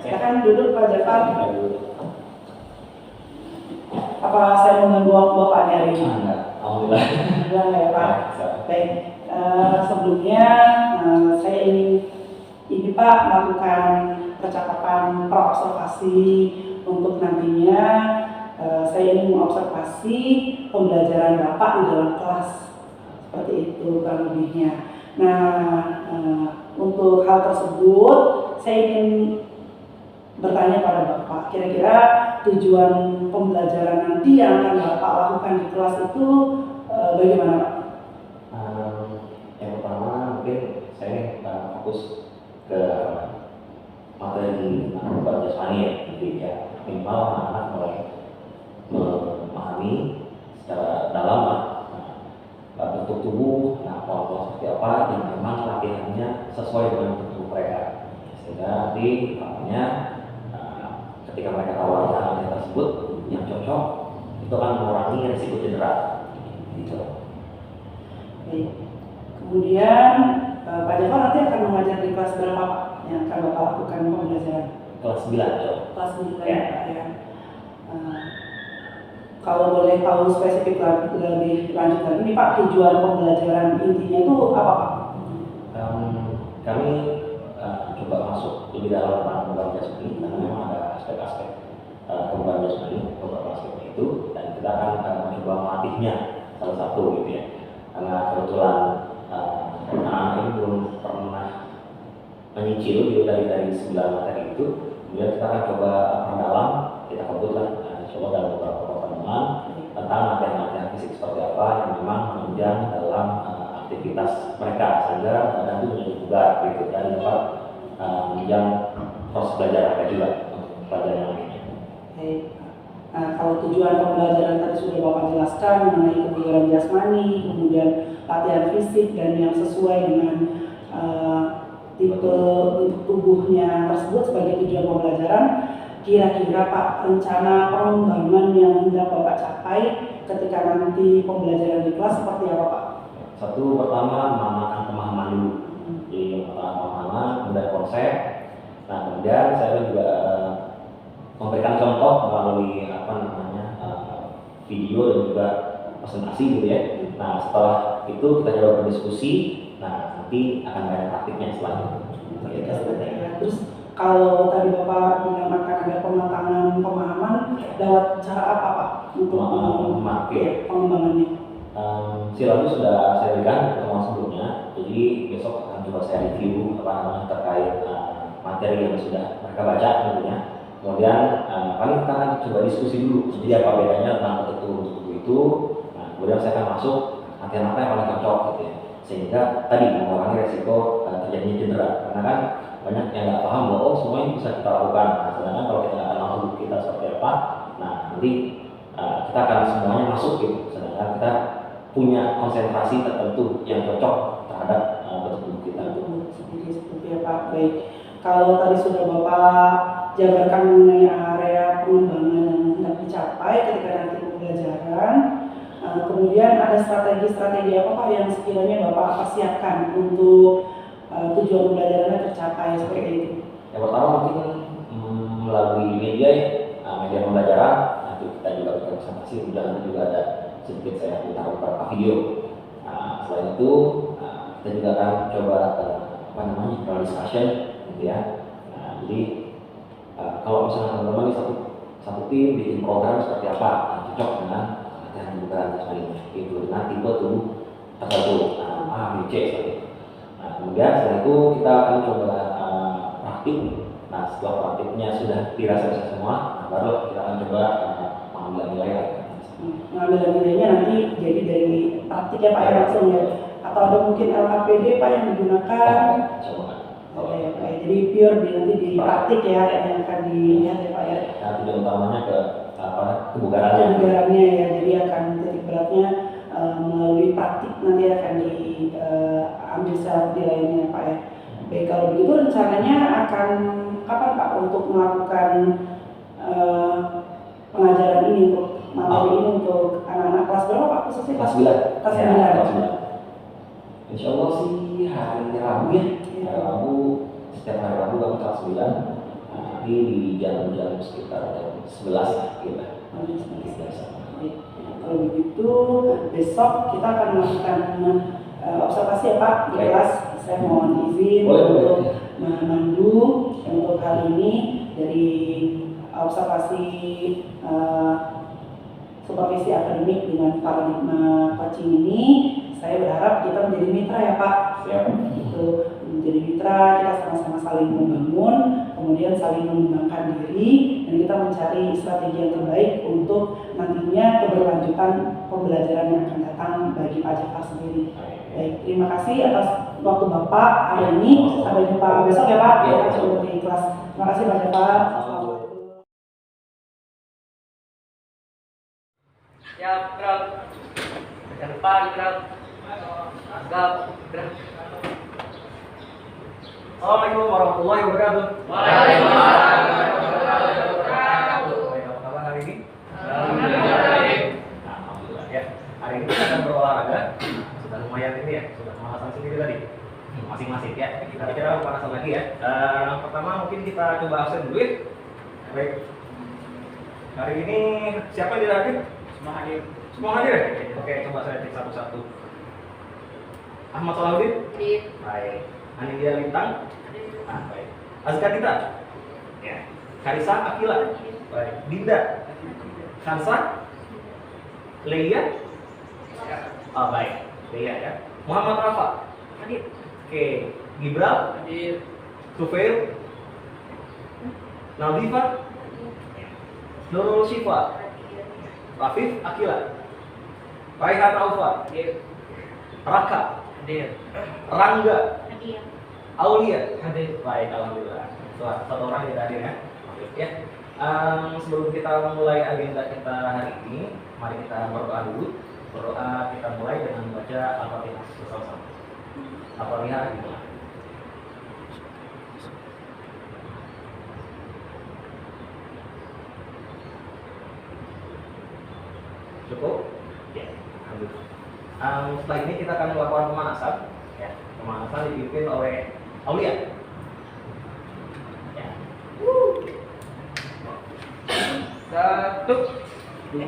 Silakan duduk Pak Jafar. Apa saya mengganggu waktu Bapak hari ini? Enggak, alhamdulillah. Enggak ya Pak. Baik. Sebelumnya saya ini Pak melakukan percakapan observasi untuk nantinya saya ingin mengobservasi pembelajaran Bapak di dalam kelas, seperti itu kurang lebihnya. Nah, untuk hal tersebut saya ingin bertanya pada Bapak, kira-kira tujuan pembelajaran nanti yang akan Bapak lakukan di kelas itu bagaimana Pak? Yang pertama mungkin saya fokus ke materi tentang jasmani ya, jadi ya minimal anak-anak mulai memahami secara dalam bentuk tubuh, pola-pola seperti apa yang memang latihannya sesuai dengan bentuk tubuh mereka, sehingga nanti makanya ketika mereka tahu latihan tersebut yang cocok itu akan mengurangi risiko cedera gitu. Baik. Kemudian Pak Jafar nanti akan mengajar di kelas berapa Pak yang akan Bapak lakukan pembelajaran? Kelas 9 ya. Kelas 9 ya Pak ya. Kalau boleh tahu spesifik lebih lanjut lagi nih Pak, tujuan pembelajaran intinya itu apa Pak? Kami coba masuk lebih dalam tentang kebugaran jasmani, karena memang ada aspek-aspek kebugaran jasmani, beberapa aspek itu, dan kita akan mencoba melatihnya salah satu gitu ya. Karena kebetulan anak-anak ini belum pernah menyicil gitu dari 9 materi itu, kemudian kita akan coba perdalam, kita kebetulan coba dalam beberapa pertemuan tentang latihan-latihan fisik seperti apa yang memang menunjang dalam aktivitas mereka, sehingga badan itu menjadi bugar gitu, dan dapat menunjang proses belajar mereka juga untuk pelajaran yang ini. Baik. Nah, kalau tujuan pembelajaran tadi sudah Bapak jelaskan mengenai kebugaran jasmani, kemudian latihan fisik dan yang sesuai dengan tipe bentuk tubuhnya tersebut sebagai tujuan pembelajaran, kira-kira Pak rencana pengembangan yang hendak Bapak capai ketika nanti pembelajaran di kelas seperti apa Pak? Satu, pertama menanamkan pemahaman dulu. Jadi yang pertama pemahaman, kemudian konsep. Nah kemudian saya juga memberikan contoh melalui video dan juga presentasi gitu ya. Nah setelah itu kita coba berdiskusi. Nah nanti akan ada praktiknya selanjutnya. Terus kalau tadi Bapak menyampaikan ada pematangan pemahaman lewat cara apa Pak untuk pengembangannya? Silabus sudah saya berikan pertemuan sebelumnya, jadi besok akan coba saya review terkait materi yang sudah mereka baca tentunya. Kemudian paling kita akan coba diskusi dulu, jadi apa bedanya tentang bentuk tubuh itu. Nah, kemudian saya akan masuk latihan apa yang paling cocok gitu ya, sehingga tadi mengurangi resiko terjadinya cedera. Karena kan banyak yang nggak paham bahwa semua ini bisa kita lakukan. Nah, sedangkan kalau kita nggak kenal tubuh kita seperti apa, nah nanti kita akan semuanya masuk gitu. Sedangkan kita punya konsentrasi tertentu yang cocok terhadap bentuk tubuh kita. Sendiri seperti apa? Baik. Kalau tadi sudah Bapak jabarkan mengenai area pengembangan yang hendak dicapai ketika nanti pembelajaran, kemudian ada strategi-strategi apa Pak yang sekiranya Bapak persiapkan untuk tujuan pembelajarannya tercapai seperti itu? Yang pertama mungkin melalui media ya, media pembelajaran. Nanti kita juga presentasi, kemudian juga ada sedikit saya taruh beberapa video. Nah, selain itu kita juga akan coba general discussion gitu ya. Nah, jadi kalau misalnya teman-teman di satu tim bikin program seperti apa yang cocok dengan latihan kebugaran jasmani itu dengan tipe tubuh tertentu, A, B, C seperti itu. Nah, kemudian setelah itu kita akan coba praktik. Nah, setelah praktiknya sudah dirasa semua, nah, baru kita akan coba mengambil nilai lagi. Mengambil nilainya nanti jadi dari praktik ya Pak ya langsung ya, atau ada mungkin LKPD Pak yang digunakan? Jadi pure nanti di praktik ya yang akan dilihat ya Pak ya. Nah, tujuan utamanya ke kebugarannya. Kebugarannya ya, jadi akan titik beratnya melalui praktik nanti akan diambil secara nilainya Pak ya. Baik, kalau begitu rencananya akan kapan Pak untuk melakukan pengajaran ini untuk materi ini untuk anak-anak kelas berapa Pak khususnya? Kelas 9. Kelas 9. Insya Allah sih hari Rabu ya. Hari Rabu, setiap hari Rabu kami kelas 9. nanti di jam-jam sekitar jam 11 lah kita nanti biasa. Kalau begitu besok kita akan melakukan observasi ya Pak di kelas. Saya mohon izin untuk memandu untuk hal ini dari observasi supervisi akademik dengan paradigma coaching ini. Saya berharap kita menjadi mitra ya Pak. Siap. Itu menjadi mitra, kita sama-sama saling membangun, kemudian saling mengembangkan diri, dan kita mencari strategi yang terbaik untuk nantinya keberlanjutan pembelajaran yang akan datang bagi Pak Jafar sendiri. Baik, terima kasih atas waktu Bapak hari ini. Sampai jumpa besok ya Pak. Kita coba di kelas. Terima kasih Pak Jafar. Siap, gerak. Ke depan, gerak. Agak, gerak. Assalamualaikum warahmatullahi wabarakatuh. Waalaikumsalam warahmatullahi wabarakatuh. Baik, apa kabar hari ini? Alhamdulillah. Alhamdulillah ya. Hari ini kita akan berolahraga. Sudah lumayan ini ya, sudah pemanasan sendiri tadi. Masing-masing ya. Kita bicara pemanasan lagi ya. Yang pertama mungkin kita coba absen dulu ya. Baik. Hari ini siapa yang tidak hadir? Semua hadir. Semua hadir ya? Oke, coba saya cek satu-satu. Ahmad Salahuddin? Hadir. Baik. Anindya Lintang? Baik. Azkar Dita? Ya. Karisa Akila? Baik. Dinda? Kansa? Leia? Oh, baik. Leia ya. Muhammad Rafa? Hadir. Oke. Gibral? Hadir. Sufail? Naldifa? Nurul Syifa? Rafif Akila? Raihan Alfa? Hadir. Raka? Hadir. Rangga? Aulia? Hadir. Baik, alhamdulillah. Satu orang yang hadir ya. Oke, ya. Sebelum kita mulai agenda kita hari ini, mari kita berdoa dulu. Berdoa kita mulai dengan membaca Al-Fatihah bersama-sama. Al-Fatihah dimulai. Cukup? Ya, alhamdulillah. Setelah ini kita akan melakukan pemanasan. Ya, pemanasan dipimpin oleh Aulia. Ya. 1, 2,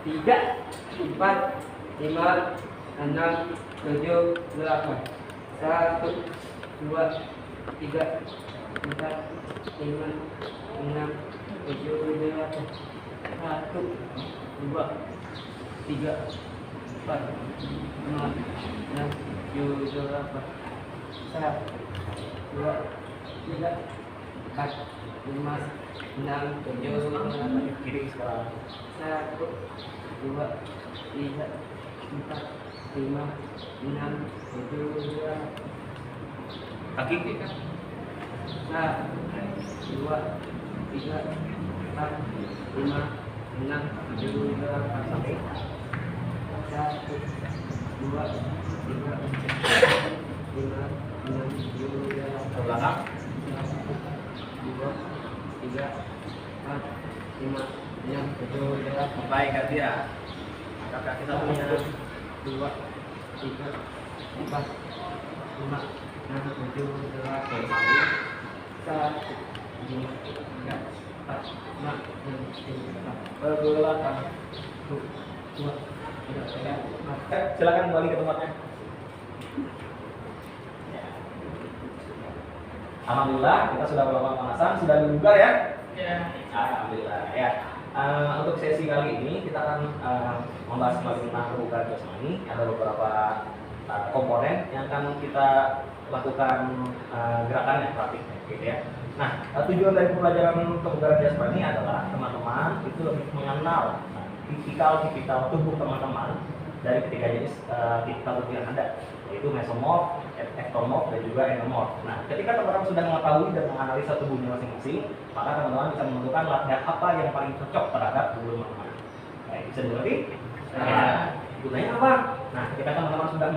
3, 4, 5, 6, 7, 8. 1, 2, 3, 4, 5, 6, 7, 8. 1, 2, 3, 4, 5, 6, 7, 8. 1, 2, 3, 4, 5, 6, 7, 8. Kiri sekarang. 1, 2, 3, 4, 5, 6, 7, 8. Kaki. 1, 2, 3, 4, 5, 6, 7, 8. Samping. 1, 2, 3, 5, 6, 7, 8. Ke belakang. 2, 3, 4, 5, 6, 7, 8. Baik, ganti ya. Angkat kaki satunya. 2, 3, 4, 5, 6, 7, 8. 1, 2, 3, 4, 5, 6, 7, 8. Ke belakang. 1, 2, 3, 4. Silakan kembali ke tempatnya. Alhamdulillah kita sudah melakukan pemanasan, sudah dibuka ya. Ya. Alhamdulillah ya. Untuk sesi kali ini kita akan membahas kembali tentang kebugaran jasmani. Ada beberapa komponen yang akan kita lakukan gerakannya, praktiknya, gitu ya. Nah, tujuan dari pembelajaran kebugaran jasmani adalah teman-teman itu lebih mengenal tipikal tubuh teman-teman dari ketiga jenis tipikal tubuh yang ada, yaitu mesomorf, ektomorf, dan juga endomorf. Nah, ketika teman-teman sudah mengetahui dan menganalisa tubuhnya masing-masing, maka teman-teman bisa menentukan latihan apa yang paling cocok terhadap tubuh teman-teman. Baik, bisa dimengerti? Gunanya apa? Nah, ketika teman-teman sudah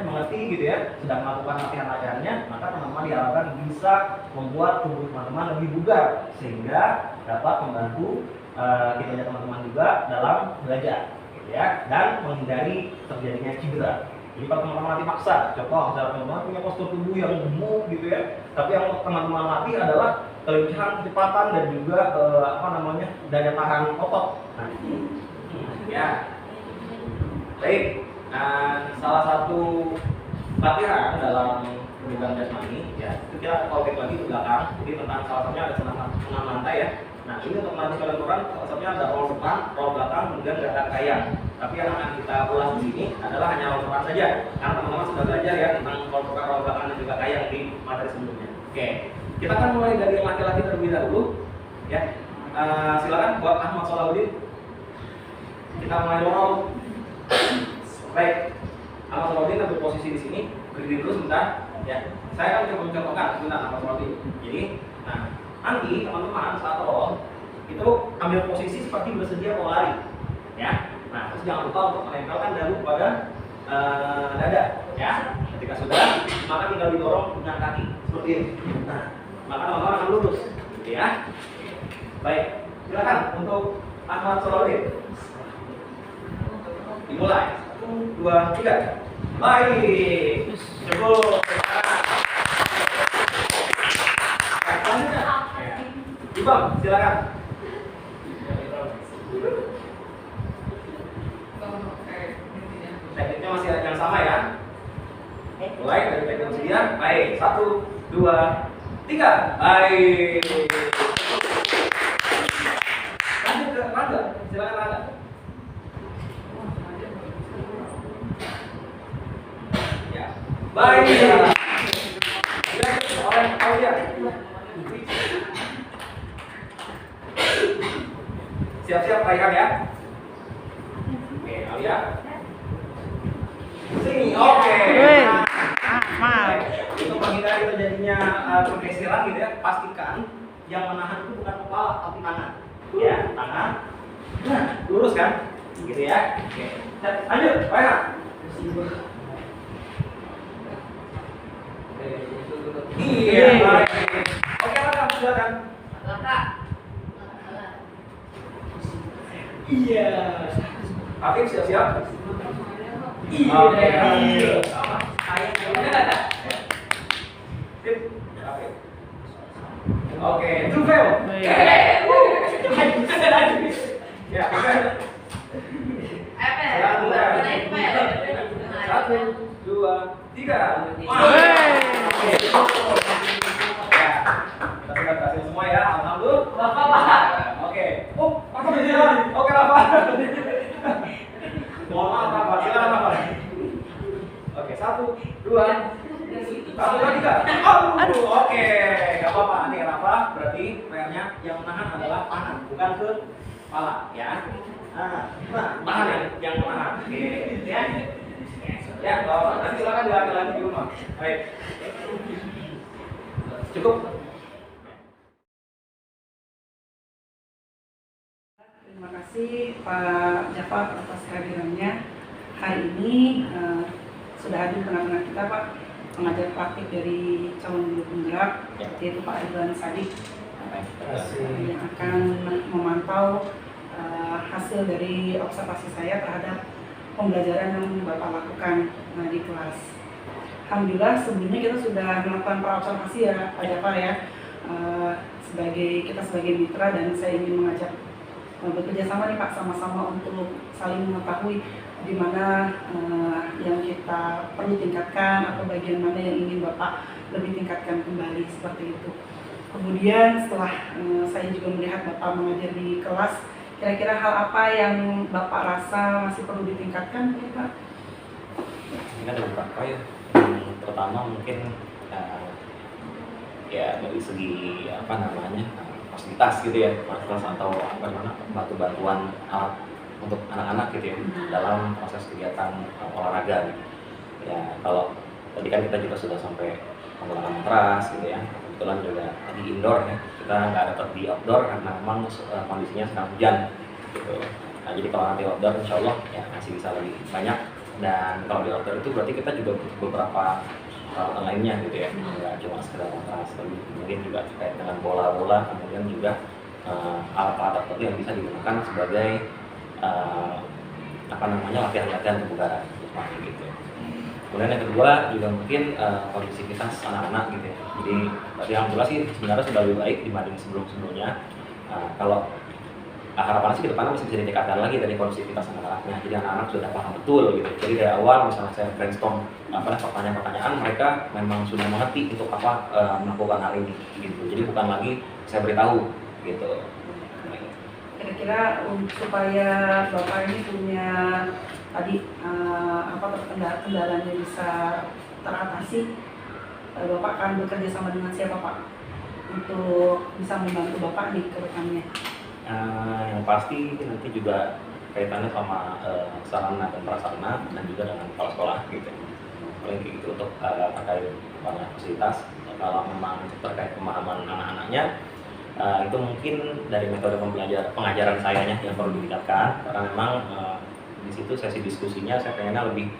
mengerti gitu ya, sudah melakukan latihan-latihannya, maka teman-teman diharapkan bisa membuat tubuh teman-teman lebih bugar sehingga dapat membantu kinerja teman-teman juga dalam belajar, gitu ya, dan menghindari terjadinya cedera. Jadi kalau teman-teman latih paksa, contoh misalnya teman-teman punya postur tubuh yang gemuk gitu ya, tapi yang teman-teman latih adalah kelincahan, kecepatan dan juga daya tahan otot. Nah, ya. Baik. Nah, salah satu latihan dalam pendidikan jasmani ya, itu kita callback lagi ke belakang. Jadi tentang salah satunya ada senam lantai ya. Nah, ini untuk melatih kalian orang, salah satunya ada roll depan, roll belakang, kemudian gerakan kayang. Tapi yang akan kita ulas di sini adalah hanya roll depan saja. Karena teman-teman sudah belajar ya tentang roll depan, roll belakang dan juga kayang di materi sebelumnya. Oke, kita akan mulai dari yang laki-laki terlebih dahulu. Ya, silakan buat Ahmad Solahuddin. Kita mulai roll. Baik, Ahmad Solahuddin ambil posisi di sini, berdiri dulu sebentar. Ya, saya akan coba mencontohkan sebentar Ahmad Solahuddin. Jadi, nah nanti teman-teman saat roll itu ambil posisi seperti bersedia mau lari. Ya, nah terus jangan lupa untuk menempelkan dagu pada dada. Ya, ketika sudah, maka tinggal didorong dengan kaki seperti ini. Nah, maka teman-teman akan lurus, gitu ya. Baik, silakan untuk Ahmad Solahuddin. Dimulai. 1, 2, 3. Baik. Cukup. Ibang, silakan. Tekniknya masih yang sama ya. Mulai dari teknik sedia. Baik, 1, 2, 3. Baik. Lanjut ke Rangga. Silakan Rangga. Ya. Baik. Oleh Aulia. Siap-siap Raihan ya. Oke, Aulia. Sini, oke. Nah, untuk menghindari terjadinya pergeseran gitu ya, pastikan yang menahan itu bukan kepala tapi tangan. Ya, tangan. Nah, lurus kan? Gitu ya. Oke. Lanjut, Raihan. Iya, baik. Oke, Raka, silakan. Iya. Afif siap-siap. Iya. Oke, Tufel. Ya, Satu, dua, tiga. Kita sudah berhasil semua ya, alhamdulillah. Oke. Oh, apa berjalan? Oke, Rafa. Mohon maaf, Rafa. Silakan, Rafa. Oke, 1, 2, 3. Aduh, oke. Gak apa-apa nih, Rafa. Berarti PR-nya yang menahan adalah tangan, bukan ke kepala, ya. Nah, tangan yang menahan. Oke, ya. Ya, Bapak. Nanti silakan dilatih lagi di rumah. Baik. Cukup. Terima kasih Pak Jafar atas kehadirannya. Hari ini sudah hadir tengah-tengah kita Pak, pengajar praktik dari calon guru penggerak, yaitu Pak Ridwan Sadik, yang akan memantau hasil dari observasi saya terhadap pembelajaran yang Bapak lakukan di kelas. Alhamdulillah sebelumnya kita sudah melakukan praobservasi ya Pak Jafar ya, kita sebagai mitra, dan saya ingin mengajak bekerja sama nih Pak, sama-sama untuk saling mengetahui di mana yang kita perlu tingkatkan atau bagian mana yang ingin Bapak lebih tingkatkan kembali, seperti itu. Kemudian setelah saya juga melihat Bapak mengajar di kelas, kira-kira hal apa yang Bapak rasa masih perlu ditingkatkan Pak? Ini ada beberapa ya. Yang pertama mungkin ya dari segi fasilitas gitu ya, fasilitas atau bantuan alat untuk anak-anak gitu ya dalam proses kegiatan olahraga gitu. Ya kalau tadi kan kita juga sudah sampai menggunakan matras gitu ya, kebetulan juga di indoor ya, kita nggak ada di outdoor karena memang kondisinya sedang hujan gitu. Nah jadi kalau nanti outdoor insya Allah ya masih bisa lebih banyak, dan kalau di outdoor itu berarti kita juga butuh beberapa peralatan lainnya gitu ya, nggak cuma sekedar matras, tapi mungkin juga terkait dengan bola-bola, kemudian juga alat-alat tertentu yang bisa digunakan sebagai latihan-latihan kebugaran seperti gitu. Kemudian yang kedua juga mungkin kondisivitas anak-anak gitu ya. Jadi alhamdulillah sih sebenarnya sudah lebih baik dibanding sebelum-sebelumnya. Kalau harapannya sih ke depan masih bisa ditingkatkan lagi dari kondisivitas anak-anaknya. Jadi anak-anak sudah paham betul gitu. Jadi dari awal misalnya saya brainstorm pertanyaan-pertanyaan, mereka memang sudah mengerti untuk apa melakukan hal ini gitu. Jadi bukan lagi saya beritahu gitu. Kira-kira supaya Bapak ini punya tadi kendalanya bisa teratasi, Bapak akan bekerja sama dengan siapa Pak untuk bisa membantu Bapak nih ke depannya? Yang pasti nanti juga kaitannya sama sarana dan prasarana dan juga dengan kepala sekolah gitu. Paling kayak gitu untuk terkait banyak fasilitas. Kalau memang terkait pemahaman anak-anaknya, itu mungkin dari metode pengajaran sayanya yang perlu ditingkatkan, karena memang di situ sesi diskusinya saya pengennya lebih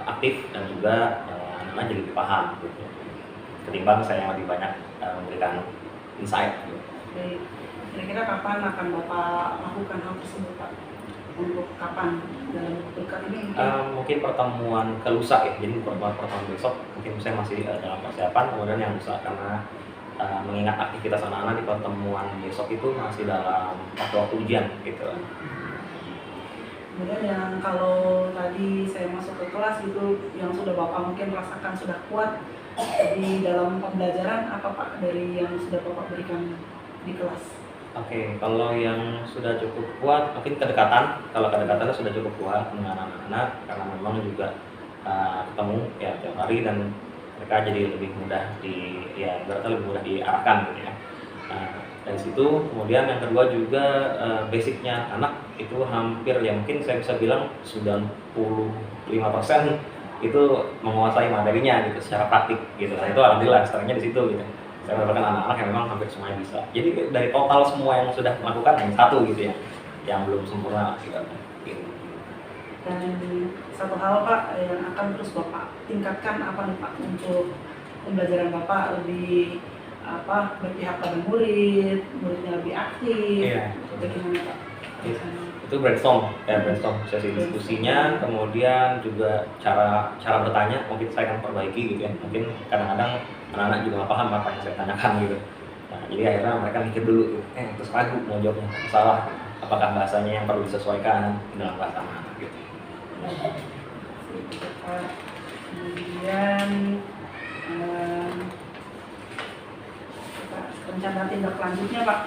aktif dan juga anak-anak jadi lebih paham gitu. Ketimbang saya yang lebih banyak memberikan insight gitu. Baik. Kira-kira kapan akan Bapak lakukan hal tersebut Pak? Untuk kapan dalam dekat ini? Mungkin pertemuan ke lusa ya, jadi pertemuan besok mungkin saya masih dalam persiapan, kemudian yang lusa karena mengingat aktivitas anak-anak di pertemuan besok itu masih dalam waktu ujian gitu. Kemudian yang kalau tadi saya masuk ke kelas gitu, yang sudah Bapak mungkin rasakan sudah kuat di dalam pembelajaran, apa Pak dari yang sudah Bapak berikan di kelas? Oke, kalau yang sudah cukup kuat, mungkin kedekatan. Kalau kedekatannya sudah cukup kuat dengan anak-anak, karena memang juga ketemu ya tiap hari dan mereka jadi lebih mudah berarti lebih mudah diarahkan gitu ya. Dari situ, kemudian yang kedua juga basicnya anak itu hampir ya mungkin saya bisa bilang 95% itu menguasai materinya gitu secara praktik gitu. Nah, itu alhamdulillah setelahnya di situ gitu. Saya mendapatkan anak-anak yang memang hampir semuanya bisa. Jadi dari total semua yang sudah melakukan hanya satu gitu ya, yang belum sempurna gitu. Dan satu hal Pak yang akan terus Bapak tingkatkan apa nih Pak untuk pembelajaran Bapak lebih berpihak pada muridnya lebih aktif, itu gimana Pak? Itu brainstorm sesi diskusinya, kemudian juga cara bertanya mungkin saya akan perbaiki gitu ya. Mungkin kadang-kadang anak-anak juga nggak paham apa yang saya tanyakan gitu. Nah, jadi akhirnya mereka mikir dulu gitu, terus ragu mau jawabnya salah, apakah bahasanya yang perlu disesuaikan dalam bahasa anak gitu. Kemudian rencana tindak lanjutnya Pak,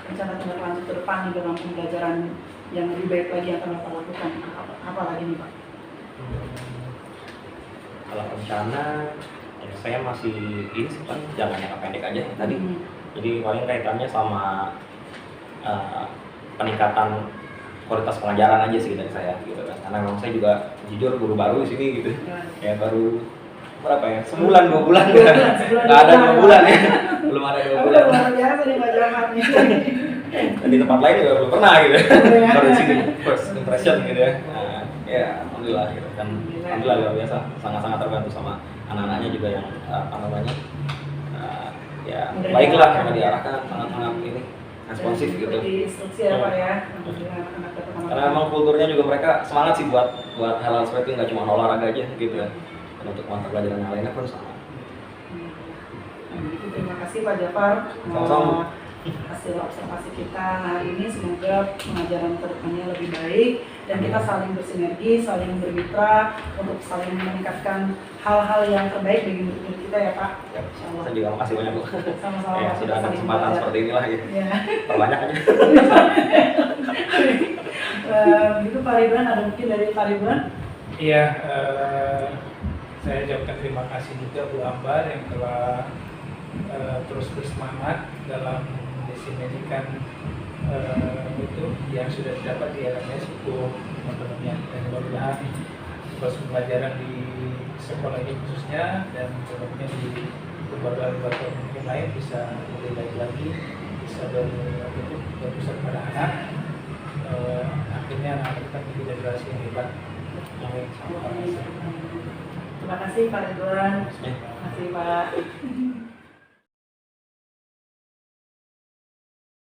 rencana tindak lanjut ke depan dalam pembelajaran yang lebih baik lagi yang akan Bapak lakukan apa lagi nih Pak? Kalau rencana saya masih ini kan jangan jangka pendek aja tadi. Jadi paling kaitannya sama peningkatan kualitas pengajaran aja sih dari saya gitu kan. Karena memang saya juga jujur guru baru di sini gitu. Ya baru berapa ya? Sebulan 2 bulan ya. Nggak ada 2 bulan ya. Belum ada 2 bulan. Luar biasa nih Pak Jamatnya. Dan di tempat lain juga belum pernah gitu. Baru di sini first impression gitu ya. Nah, ya alhamdulillah gitu kan. Alhamdulillah luar biasa. Sangat-sangat terbantu sama anak-anaknya juga yang ya baiklah karena diarahkan sangat-sangat ini responsif gitu. Instruksi ya Pak ya. Karena memang kulturnya juga mereka semangat sih buat hal-hal seperti itu, nggak cuma olahraga aja gitu ya. Dan untuk mata pelajaran yang lainnya pun sama. Terima kasih Pak Jafar. Sama-sama. Hasil observasi kita hari ini semoga pengajaran kedepannya lebih baik dan kita saling bersinergi, saling bermitra untuk saling meningkatkan hal-hal yang terbaik bagi murid-murid kita ya Pak. Insyaallah. Saya juga makasih banyak Bu. Sama-sama. Ya, sudah ada kesempatan seperti inilah gitu. Ya. Perbanyak aja. Gitu Pak Ridwan, ada mungkin dari Pak Ridwan? Iya, saya ucapkan terima kasih juga Bu Ambar yang telah terus bersemangat dalam mendiseminasikan itu yang sudah didapat di LMS untuk teman-temannya, dan mudah-mudahan proses pembelajaran di sekolah ini khususnya dan tentunya di lembaga-lembaga yang lain bisa lebih baik lagi, bisa berpusat pada anak, akhirnya anak kita menjadi generasi yang hebat. Terima kasih Pak Ridwan. Terima kasih Pak.